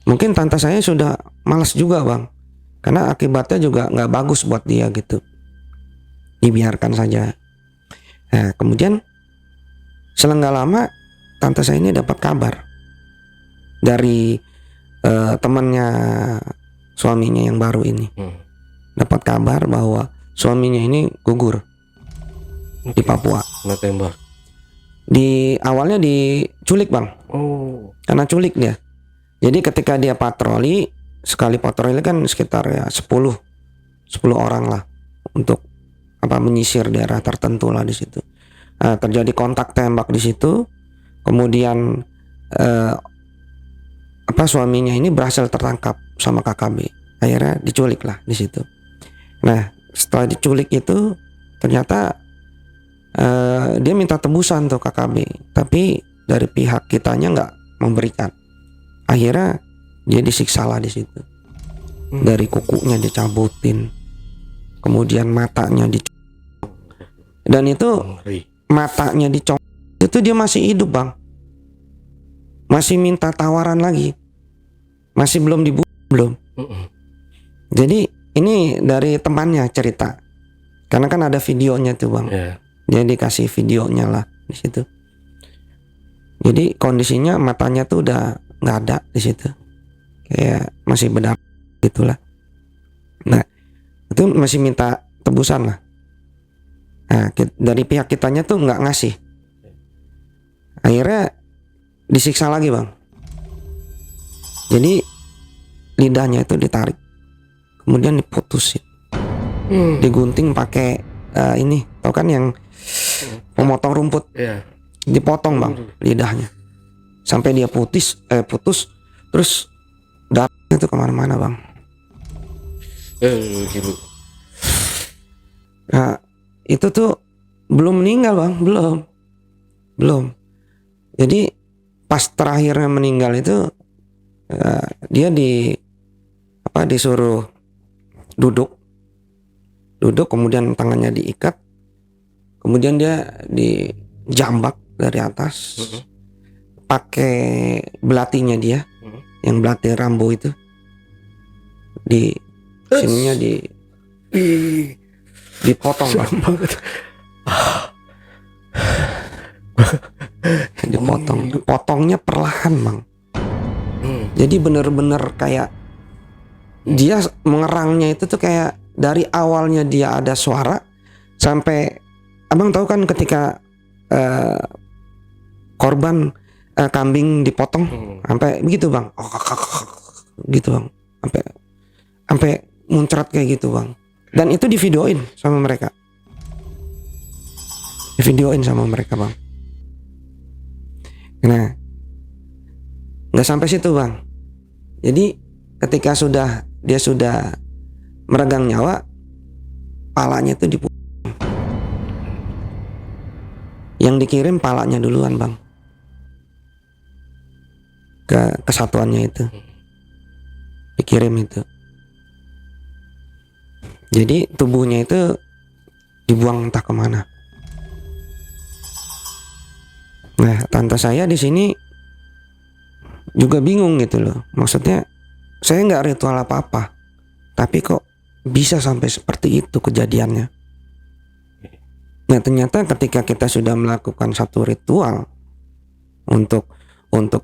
Mungkin tante saya sudah malas juga bang, karena akibatnya juga nggak bagus buat dia gitu. Dibiarkan saja. Nah kemudian selang nggak lama tante saya ini dapat kabar dari temannya suaminya yang baru ini. Dapat kabar bahwa suaminya ini gugur di Papua. Kena tembak. Di awalnya diculik bang. Karena culik dia. Jadi ketika dia patroli, sekali patroli kan sekitar ya 10 orang lah untuk menyisir daerah tertentu lah di situ. Nah, terjadi kontak tembak di situ. Kemudian suaminya ini berhasil tertangkap sama KKB. Akhirnya diculik lah di situ. Nah setelah diculik itu ternyata dia minta tebusan tuh KKB, tapi dari pihak kitanya nggak memberikan. Akhirnya dia disiksa lah di situ. Dari kukunya dicabutin, kemudian matanya dicopot. Dan itu matanya dicopot itu dia masih hidup bang. masih minta tawaran lagi, masih belum dibunuh belum. Jadi ini dari temannya cerita, karena kan ada videonya tuh bang. Dia dikasih videonya lah di situ. Jadi kondisinya matanya tuh udah nggak ada di situ, kayak masih berdarah gitulah. Nah itu masih minta tebusan lah. Nah dari pihak kitanya tuh nggak ngasih. Akhirnya disiksa lagi bang. Jadi lidahnya itu ditarik, kemudian diputusin, digunting pakai ini, tau kan yang pemotong rumput, dipotong bang lidahnya sampai dia putus, terus darahnya itu kemana-mana bang. Nah itu tuh belum meninggal bang, belum. Jadi pas terakhirnya meninggal itu dia disuruh duduk, kemudian tangannya diikat, kemudian dia dijambak dari atas, pakai belatinya dia, yang belati Rambo itu, di sininya dipotong bang. Potongnya perlahan bang. Jadi bener-bener kayak dia mengerangnya itu tuh kayak dari awalnya dia ada suara sampai, abang tahu kan ketika korban kambing dipotong sampai begitu bang, gitu bang, sampai muncrat kayak gitu bang. Dan itu divideoin sama mereka, bang. Nah nggak sampai situ bang. Jadi ketika dia sudah meregang nyawa, palanya itu dipotong. Yang dikirim palanya duluan bang ke kesatuannya itu, dikirim itu. Jadi tubuhnya itu dibuang entah kemana. Nah tante saya di sini juga bingung gitu loh. Maksudnya saya nggak ritual apa-apa, tapi kok bisa sampai seperti itu kejadiannya. Nah ternyata ketika kita sudah melakukan satu ritual untuk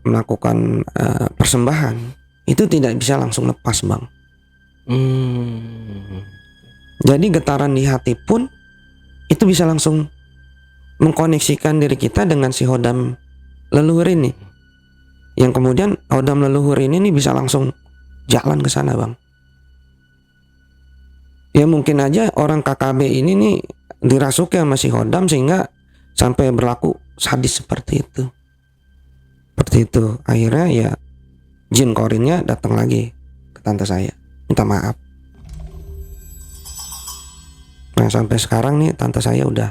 melakukan persembahan, itu tidak bisa langsung lepas bang. Jadi getaran di hati pun itu bisa langsung mengkoneksikan diri kita dengan si hodam leluhur ini, yang kemudian hodam leluhur ini bisa langsung jalan ke sana bang. Ya mungkin aja orang KKB ini nih dirasuki sama si hodam sehingga sampai berlaku sadis seperti itu. Akhirnya ya jin korinnya datang lagi ke tante saya minta maaf. Nah sampai sekarang nih tante saya udah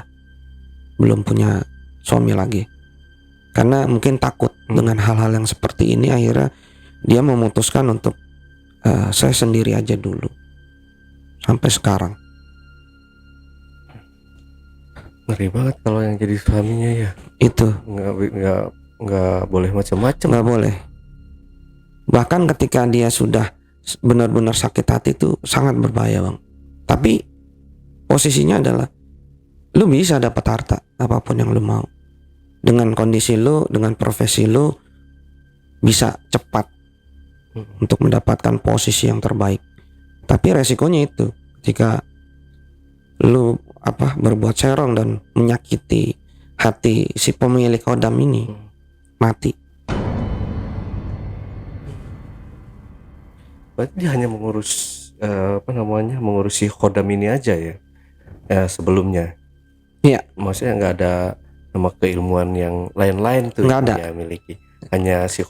belum punya suami lagi, karena mungkin takut dengan hal-hal yang seperti ini. Akhirnya dia memutuskan untuk saya sendiri aja dulu sampai sekarang. Ngeri banget kalau yang jadi suaminya ya. Itu nggak boleh macam-macam. Nggak boleh. Bahkan ketika dia sudah benar-benar sakit hati itu sangat berbahaya bang. Tapi posisinya adalah lu bisa dapat harta apapun yang lu mau, dengan kondisi lu, dengan profesi lu bisa cepat untuk mendapatkan posisi yang terbaik. Tapi resikonya itu jika lu berbuat serong dan menyakiti hati si pemilik hodam ini, mati. Berarti dia hanya mengurus mengurus si hodam ini aja ya, sebelumnya. Iya. Maksudnya nggak ada nama keilmuan yang lain-lain tuh nggak ada. Dia miliki. Hanya si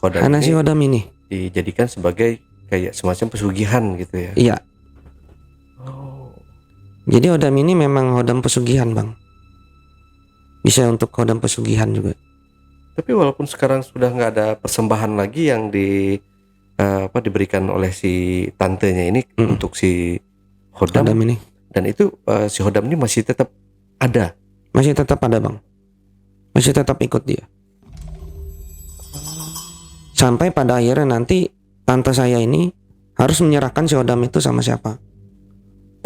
hodam ini dijadikan sebagai kayak semacam pesugihan gitu ya. Iya. Oh. Jadi hodam ini memang hodam pesugihan bang. Bisa untuk hodam pesugihan juga. Tapi walaupun sekarang sudah nggak ada persembahan lagi yang diberikan oleh si tantenya ini untuk si hodam ini, dan itu si hodam ini masih tetap ada. Masih tetap ada bang. Masih tetap ikut dia. Sampai pada akhirnya nanti tante saya ini harus menyerahkan si Hodam itu sama siapa.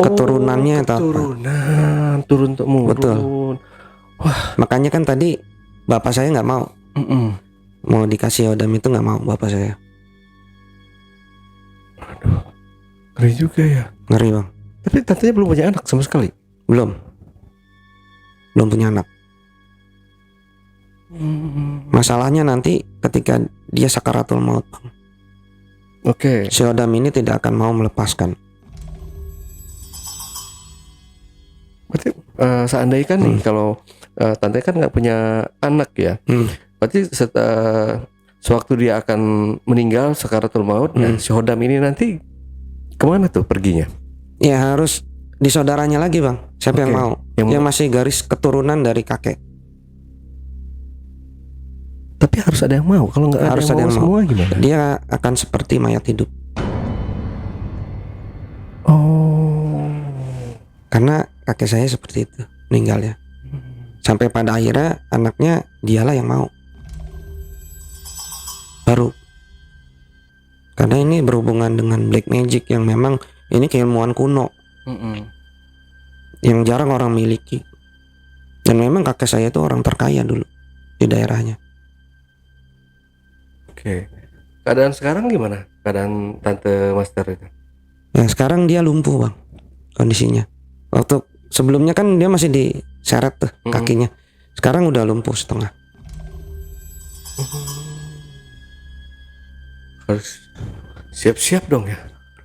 Keturunannya atau apa. Keturunan, turun temurun. Betul. Makanya kan tadi bapak saya nggak mau. Mau dikasih Hodam itu nggak mau bapak saya. Ngeri juga ya. Ngeri bang. Tapi tantenya belum punya anak sama sekali. Belum punya anak. Masalahnya nanti ketika dia sakaratul maut bang, Oke. si Hodam ini tidak akan mau melepaskan. Berarti seandainya kan nih kalau tante kan nggak punya anak ya. Berarti sewaktu dia akan meninggal sakaratul maut, nah, si Hodam ini nanti kemana tuh perginya? Ya harus di saudaranya lagi bang. Siapa yang Oke. mau? Yang masih garis keturunan dari kakek. Tapi harus ada yang mau. Kalau nggak ada Harus yang ada mau yang semua gimana? Dia akan seperti mayat hidup. Oh. Karena kakek saya seperti itu meninggalnya. Sampai pada akhirnya anaknya dialah yang mau. Baru. Karena ini berhubungan dengan black magic yang memang ini keilmuan kuno yang jarang orang miliki. Dan memang kakek saya itu orang terkaya dulu di daerahnya. Oke. Keadaan sekarang gimana? Keadaan tante Master itu? Ya sekarang dia lumpuh bang kondisinya. Waktu sebelumnya kan dia masih diseret tuh kakinya. Sekarang udah lumpuh setengah. Harus siap-siap dong ya.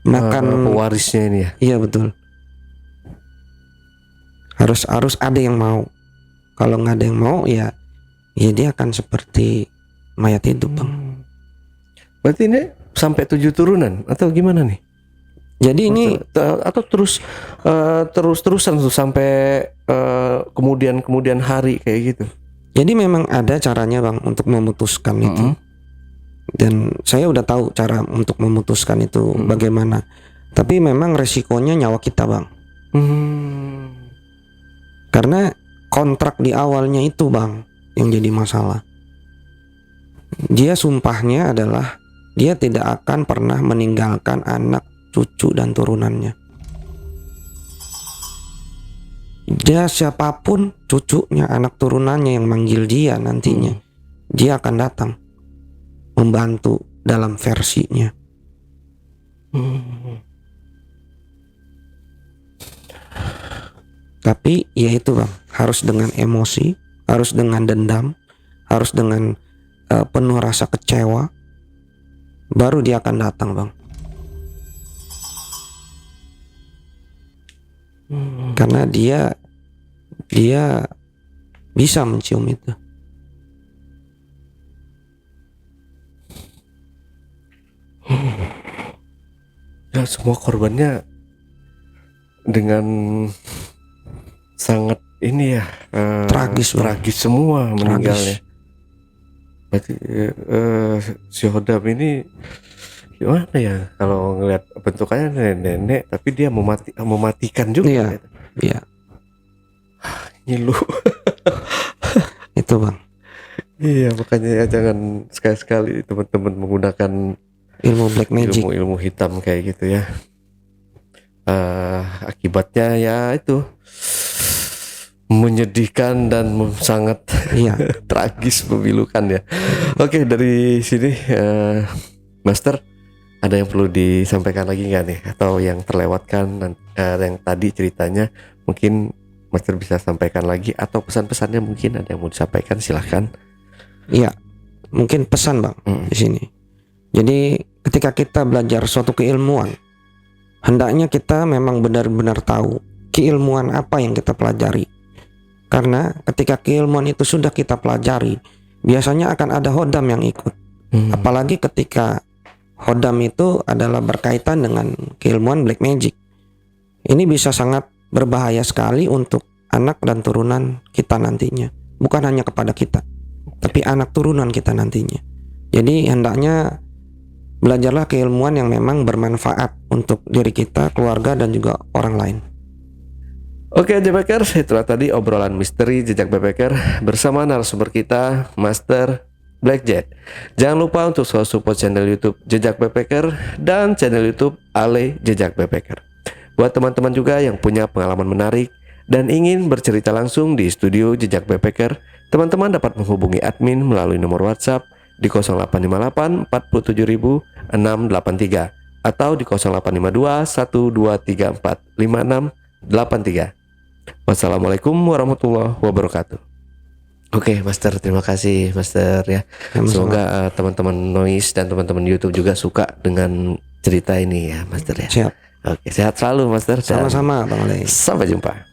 Makan Pewarisnya ini ya. Iya betul. Harus ada yang mau. Kalau nggak ada yang mau ya dia akan seperti mayat hidup bang. Berarti ini sampai 7 turunan atau gimana nih? Jadi ini Atau terus-terusan tuh sampai kemudian hari kayak gitu. jadi memang ada caranya bang untuk memutuskan itu. Dan saya udah tahu cara untuk memutuskan itu bagaimana. Tapi memang resikonya nyawa kita bang. Karena kontrak di awalnya itu bang yang jadi masalah. Dia sumpahnya adalah dia tidak akan pernah meninggalkan anak, cucu dan turunannya. Dia siapapun cucunya, anak turunannya yang manggil dia nantinya, dia akan datang membantu dalam versinya. Tapi ya itu bang, harus dengan emosi, harus dengan dendam, harus dengan penuh rasa kecewa, baru dia akan datang bang. Karena dia bisa mencium itu. Ya semua korbannya dengan sangat ini ya Tragis, Bang. tragis semua meninggalnya. Berarti si Hodam ini gimana ya kalau ngelihat bentukannya nenek-nenek tapi dia mematikan juga. Iya. Gitu. Iya, Ngilu. itu bang. Iya makanya ya jangan sekali-sekali teman-teman menggunakan Ilmu black magic. ilmu hitam kayak gitu ya. Akibatnya ya itu menyedihkan dan sangat Iya. tragis, memilukan ya. Oke, dari sini Master ada yang perlu disampaikan lagi nggak nih atau yang terlewatkan yang tadi ceritanya mungkin Master bisa sampaikan lagi atau pesan-pesannya mungkin ada yang mau disampaikan, silahkan. Iya. Mungkin pesan bang di sini. Jadi ketika kita belajar suatu keilmuan, hendaknya kita memang benar-benar tahu keilmuan apa yang kita pelajari. Karena ketika keilmuan itu sudah kita pelajari, biasanya akan ada hodam yang ikut. Apalagi ketika hodam itu adalah berkaitan dengan keilmuan black magic. Ini bisa sangat berbahaya sekali untuk anak dan turunan kita nantinya. Bukan hanya kepada kita, tapi anak turunan kita nantinya. Jadi hendaknya belajarlah keilmuan yang memang bermanfaat untuk diri kita, keluarga, dan juga orang lain. Oke JBackers, itulah tadi obrolan misteri jejak backpacker bersama narasumber kita Master Blackjet. Jangan lupa untuk selalu support channel YouTube Jejak Backpacker dan channel YouTube Ale Jejak Backpacker. Buat teman-teman juga yang punya pengalaman menarik dan ingin bercerita langsung di studio Jejak Backpacker, teman-teman dapat menghubungi admin melalui nomor WhatsApp di 0858 47000 683 atau di 0852 1234 5683. Wassalamualaikum warahmatullahi wabarakatuh. Oke, Master, terima kasih, Master ya. Semoga teman-teman Noise dan teman-teman YouTube juga suka dengan cerita ini ya, Master ya. Siap. Oke, sehat selalu, Master. Dan Sama-sama, Bang Ale. sampai jumpa.